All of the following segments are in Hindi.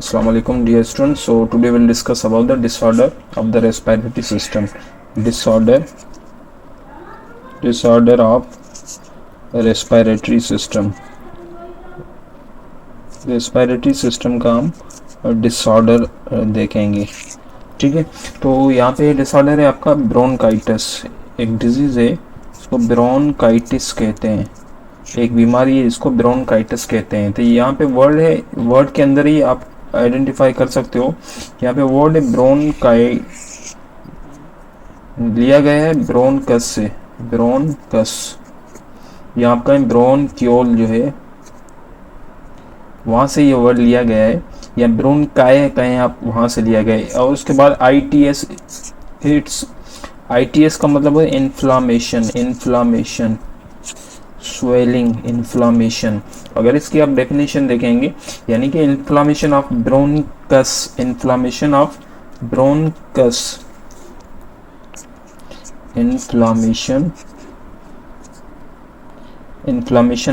Assalamu alaikum dear students. So today we'll discuss about the disorder of the respiratory system. Disorder of respiratory system. Respiratory system का हम डिसऑर्डर देखेंगे। ठीक है, तो यहाँ पे डिसऑर्डर है आपका ब्रोंकाइटिस। एक डिजीज है, इसको ब्रोंकाइटिस कहते हैं। एक बीमारी है, इसको ब्रोंकाइटिस कहते हैं। तो यहाँ पे वर्ड है, वर्ड के अंदर ही आप आइडेंटिफाई कर सकते हो। यहाँ पे वर्ड है ब्रोंकाई, लिया गया है ब्रोनकस से। ब्रोनकस यहाँ आपका ब्रोनक्योल जो है वहाँ से ये वर्ड लिया गया है, या ब्रोनकाई कहें आप, वहाँ से लिया गया है। और उसके बाद ITS, इट्स ITS का मतलब है इन्फ्लामेशन, स्वेलिंग, इन्फ्लामेशन। अगर इसकी आप डेफिनेशन देखेंगे, यानी कि inflammation of bronchus, inflammation of bronchus, inflammation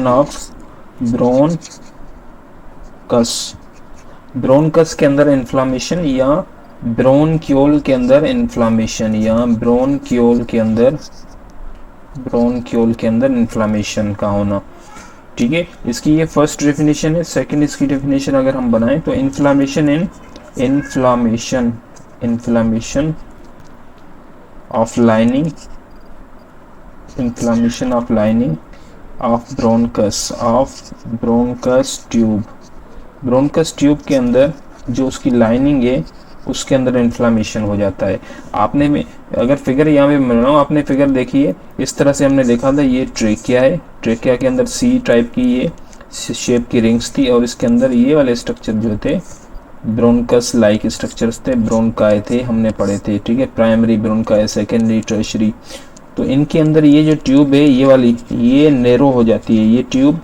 of bronchus के अंदर इन्फ्लामेशन, या ब्रोनक्योल के अंदर इन्फ्लामेशन, या ब्रोनक्योल के अंदर इन्फ्लामेशन का होना। ठीक है, इसकी ये फर्स्ट डेफिनेशन है। सेकंड इसकी डेफिनेशन अगर हम बनाएं तो inflammation of lining of bronchus tube के अंदर जो उसकी लाइनिंग है उसके अंदर इन्फ्लामेशन हो जाता है। आपने में अगर फिगर यहाँ पे बना रहा हूँ, आपने फिगर देखी है, इस तरह से हमने देखा था। ये ट्रेकिया है, ट्रेकिया के अंदर सी टाइप की ये शेप की रिंग्स थी, और इसके अंदर ये वाले स्ट्रक्चर जो थे ब्रोनकस लाइक स्ट्रक्चर्स थे, ब्रोनकाई थे, हमने पढ़े थे। ठीक है, प्राइमरी ब्रोनकाई, सेकेंडरी, टर्शरी। तो इनके अंदर ये जो ट्यूब है, ये वाली, ये नैरो हो जाती है, ये ट्यूब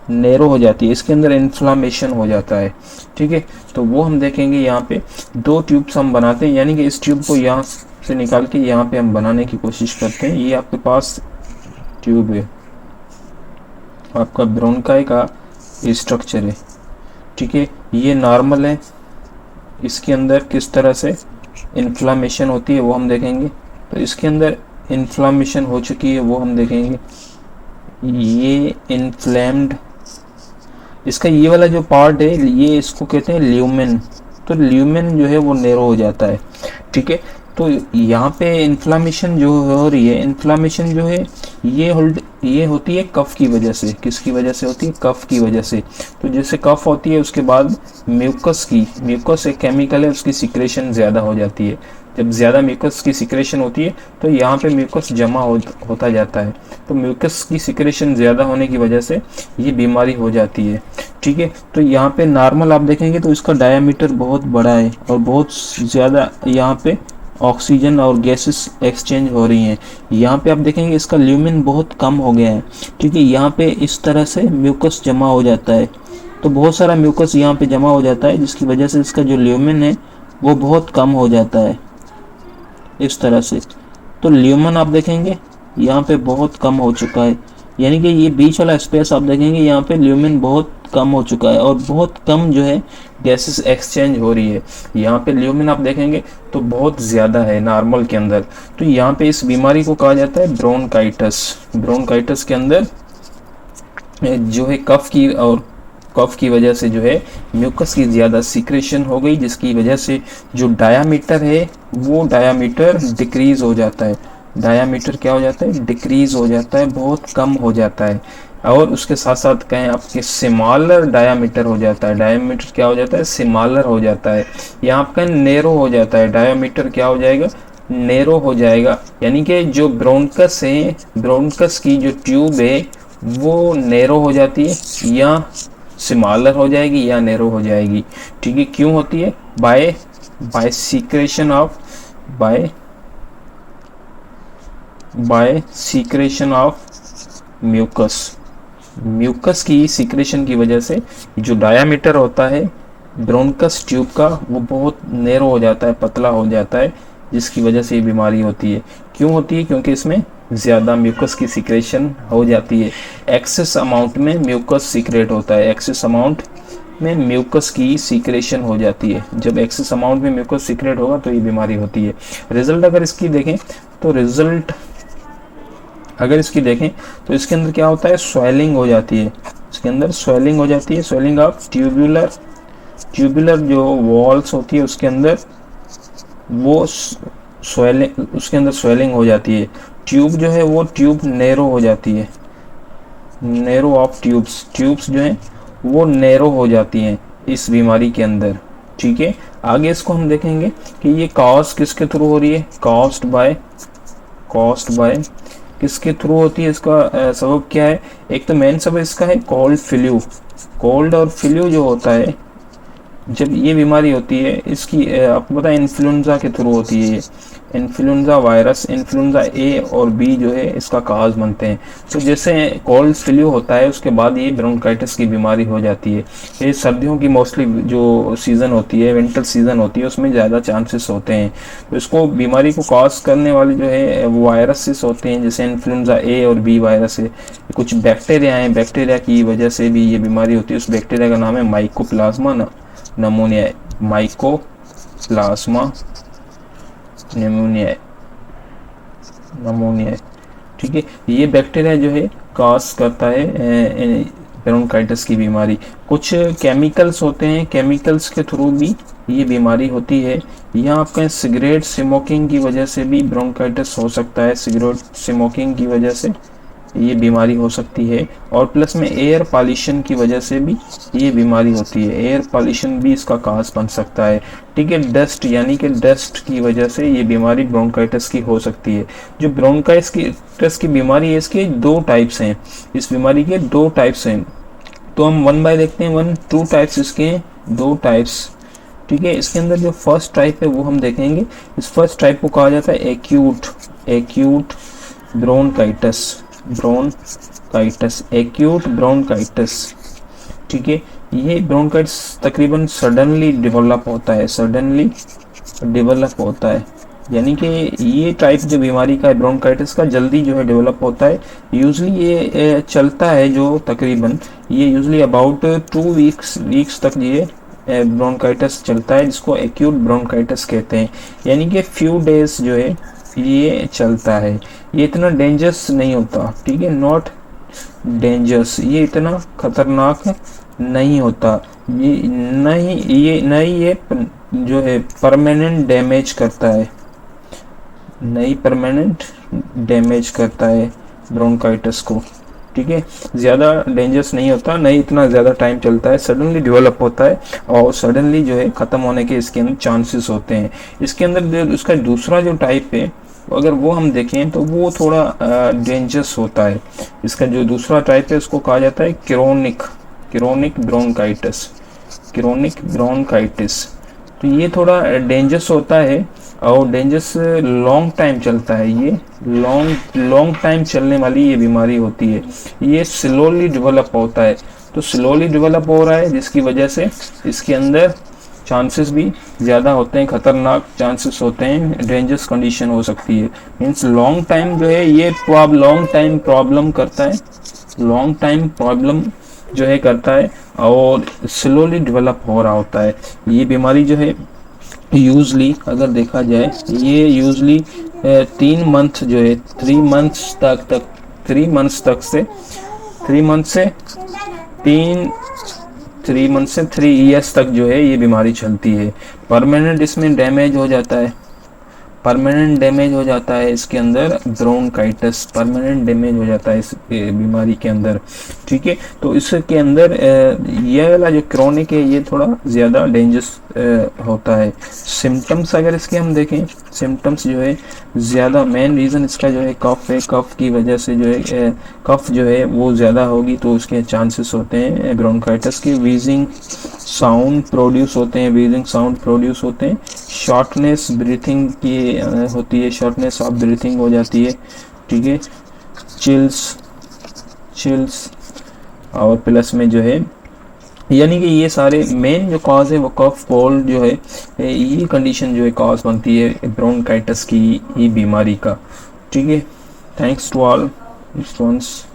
नैरो हो जाती है, इसके अंदर इन्फ्लामेशन हो जाता है। ठीक है, तो वो हम देखेंगे। यहाँ पे दो ट्यूब्स हम बनाते हैं, यानी कि इस ट्यूब को यहाँ से निकाल के यहाँ पे हम बनाने की कोशिश करते हैं। ये आपके पास ट्यूब है, आपका ब्रोनकाई का स्ट्रक्चर है। ठीक है, ये नॉर्मल है, इसके अंदर किस तरह से इन्फ्लामेशन होती है वो हम देखेंगे। तो इसके अंदर इन्फ्लामेशन हो चुकी है वो हम देखेंगे। ये इन्फ्लेम्ड, इसका ये वाला जो पार्ट है, ये इसको कहते हैं ल्यूमेन। तो ल्यूमेन जो है वो नैरो हो जाता है। ठीक है, तो यहाँ पे इन्फ्लामेशन जो हो रही है, इन्फ्लामेशन जो है ये होती है कफ की वजह से। किसकी वजह से होती है? कफ की वजह से। तो जैसे कफ होती है, उसके बाद म्यूकस एक केमिकल है, उसकी सिक्रेशन ज़्यादा हो जाती है। जब ज़्यादा म्यूकस की सिक्रेशन होती है तो यहाँ पे म्यूकस जमा होता जाता है। तो म्यूकस की सिक्रेशन ज़्यादा होने की वजह से ये बीमारी हो जाती है। ठीक है, तो यहाँ पे नॉर्मल आप देखेंगे तो इसका डायामीटर बहुत बड़ा है, और बहुत ज़्यादा यहाँ पे ऑक्सीजन और गैसेस एक्सचेंज हो रही हैं। यहाँ पे आप देखेंगे इसका ल्यूमेन बहुत कम हो गया है। ठीक है, यहाँ पे इस तरह से म्यूकस जमा हो जाता है। तो बहुत सारा म्यूकस यहाँ पे जमा हो जाता है, जिसकी वजह से इसका जो ल्यूमेन है वो बहुत कम हो जाता है इस तरह से। तो ल्यूमेन आप देखेंगे यहाँ पे बहुत कम हो चुका है, यानी कि ये बीच वाला स्पेस आप देखेंगे यहाँ पे ल्यूमेन बहुत कम हो चुका है, और बहुत कम जो है गैसेस एक्सचेंज हो रही है। यहाँ पे ल्यूमेन आप देखेंगे तो बहुत ज़्यादा है नॉर्मल के अंदर। तो यहाँ पे इस बीमारी को कहा जाता है ब्रोंकाइटिस के अंदर जो है कफ की वजह से जो है म्यूकस की ज़्यादा सिक्रेशन हो गई, जिसकी वजह से जो डायामीटर है वो डायामीटर डिक्रीज हो जाता है। डायामीटर क्या हो जाता है? डिक्रीज हो जाता है, बहुत कम हो जाता है। और उसके साथ साथ कहें आपके स्मॉलर डायामीटर हो जाता है। डायामीटर क्या हो जाता है? स्मॉलर हो जाता है। यहाँ आपका नैरो हो जाता है, डायामीटर क्या हो जाएगा? नैरो हो जाएगा। यानी कि जो ब्रोनकस है, ब्रोनकस की जो ट्यूब है वो नैरो हो जाती है, या स्मॉलर हो जाएगी, या नैरो हो जाएगी। ठीक है, क्यों होती है? बाय सीक्रेशन ऑफ म्यूकस की सिक्रेशन की वजह से जो डायामीटर होता है ब्रोनकस ट्यूब का वो बहुत नैरो हो जाता है, पतला हो जाता है, जिसकी वजह से ये बीमारी होती है। क्यों होती है? क्योंकि इसमें ज़्यादा म्यूकस की सिक्रेशन हो जाती है। एक्सेस अमाउंट में म्यूकस सीक्रेट होता है, एक्सेस अमाउंट में म्यूकस की सीक्रेशन हो जाती है। जब एक्सेस अमाउंट में म्यूकस सीक्रेट होगा तो ये बीमारी होती है। रिजल्ट अगर इसकी देखें तो तो इसके अंदर क्या होता है, स्वेलिंग हो जाती है। इसके अंदर स्वेलिंग हो जाती है, स्वेलिंग ऑफ ट्यूबुलर जो वॉल्स होती है उसके अंदर वो स्वेलिंग हो जाती है। ट्यूब जो है वो ट्यूब नैरो हो जाती है, नैरो ऑफ ट्यूब्स जो है वो नैरो हो जाती हैं इस बीमारी के अंदर। ठीक है, आगे इसको हम देखेंगे कि ये कॉज किसके थ्रू हो रही है, कॉज्ड बाय किसके थ्रू होती है, इसका सबब क्या है। एक तो मेन सबब इसका है कोल्ड और फ्लू जो होता है। जब ये बीमारी होती है इसकी आपको पता है इन्फ्लुएंजा के थ्रू होती है। इन्फ्लुएंजा वायरस, इन्फ्लुएंजा ए और बी जो है इसका काज बनते हैं। तो जैसे कोल्ड फ्लू होता है उसके बाद ये ब्रोंकाइटिस की बीमारी हो जाती है। ये सर्दियों की मोस्टली जो सीज़न होती है, विंटर सीज़न होती है, उसमें ज़्यादा चांसेस होते हैं। तो इसको बीमारी को कॉज करने वाले जो है वो वायरसेस होते हैं, जैसे इन्फ्लुएंजा ए और बी वायरस है। कुछ बैक्टीरिया हैं, बैक्टीरिया की वजह से भी ये बीमारी होती है। उस बैक्टीरिया का नाम है माइकोप्लाज्मा नमोनिया, माइकोप्लाज्मा नमोनिया। ठीक है, ये बैक्टीरिया जो है कॉज करता है ब्रोंकाइटिस की बीमारी। कुछ केमिकल्स होते हैं, केमिकल्स के थ्रू भी ये बीमारी होती है। यहाँ आपका सिगरेट स्मोकिंग की वजह से भी ब्रोंकाइटिस हो सकता है, सिगरेट स्मोकिंग की वजह से ये बीमारी हो सकती है। और प्लस में एयर पॉल्यूशन की वजह से भी ये बीमारी होती है, एयर पॉल्यूशन भी इसका काज बन सकता है। ठीक है, डस्ट यानी कि डस्ट की वजह से ये बीमारी ब्रोंकाइटिस की हो सकती है। जो ब्रोंकाइटिस की बीमारी है इसके दो टाइप्स हैं, इस बीमारी के दो टाइप्स हैं। तो हम वन बाय देखते हैं, टू टाइप्स इसके, दो टाइप्स। ठीक है, इसके अंदर जो फर्स्ट टाइप है वो हम देखेंगे। इस फर्स्ट टाइप को कहा जाता है एक्यूट ब्रोंकाइटिस। ठीक है, ये ब्रोंकाइटिस तकरीबन सडनली डेवलप होता है, यानी कि ये टाइप जो बीमारी का है ब्रोंकाइटिस का जल्दी जो है डेवलप होता है। यूजली ये चलता है जो तकरीबन ये यूजली अबाउट 2 वीक्स तक ये ब्रोंकाइटिस चलता है, जिसको एक्यूट ब्रोंकाइटिस कहते हैं। यानी कि फ्यू डेज जो है ये चलता है। ये इतना डेंजरस नहीं होता, ठीक है, नॉट डेंजरस, ये इतना खतरनाक नहीं होता। ये नहीं ये जो है परमानेंट डैमेज करता है ब्रोंकाइटिस को। ठीक है, ज़्यादा डेंजरस नहीं होता, नहीं इतना ज़्यादा टाइम चलता है, सडनली डेवलप होता है और सडनली जो है ख़त्म होने के इसके अंदर चांसेस होते हैं। इसके अंदर इसका दूसरा जो टाइप है अगर वो हम देखें तो वो थोड़ा डेंजरस होता है। इसका जो दूसरा टाइप है उसको कहा जाता है क्रोनिक ब्रोंकाइटिस। तो ये थोड़ा डेंजरस होता है और डेंजरस लॉन्ग टाइम चलता है। ये लॉन्ग टाइम चलने वाली ये बीमारी होती है। ये स्लोली डेवलप होता है, तो स्लोली डेवलप हो रहा है जिसकी वजह से इसके अंदर चांसेस भी ज़्यादा होते हैं, खतरनाक चांसेस होते हैं, डेंजरस कंडीशन हो सकती है। मीन्स लॉन्ग टाइम जो है ये लॉन्ग टाइम प्रॉब्लम जो है करता है और स्लोली डेवलप हो रहा होता है। ये बीमारी जो है यूजली अगर देखा जाए ये यूजली 3 मंथ जो है 3 मंथ से 3 इयर्स तक जो है ये बीमारी चलती है। परमानेंट इसमें डैमेज हो जाता है इसके अंदर ब्रोंकाइटिस परमानेंट डैमेज हो जाता है इस बीमारी के अंदर। ठीक है, तो इसके अंदर ये वाला जो क्रोनिक है ये थोड़ा ज़्यादा डेंजरस होता है। सिम्टम्स अगर इसके हम देखें, सिम्टम्स जो है ज़्यादा मेन रीज़न इसका जो है कफ है। कफ की वजह से जो है कफ जो है वो ज़्यादा होगी तो उसके चांसेस होते हैं ब्रोंकाइटिस के। वीजिंग साउंड प्रोड्यूस होते हैं। शॉर्टनेस ब्रीथिंग की होती है, शॉर्टनेस ऑफ ब्रीथिंग हो जाती है। ठीक है, चिल्स और प्लस में जो है यानी कि ये सारे मेन जो कॉज है वो कफ कोल्ड जो है ये कंडीशन जो है कॉज बनती है ब्रोंकाइटिस की ये बीमारी का। ठीक है, थैंक्स टू ऑल स्टूडेंट्स।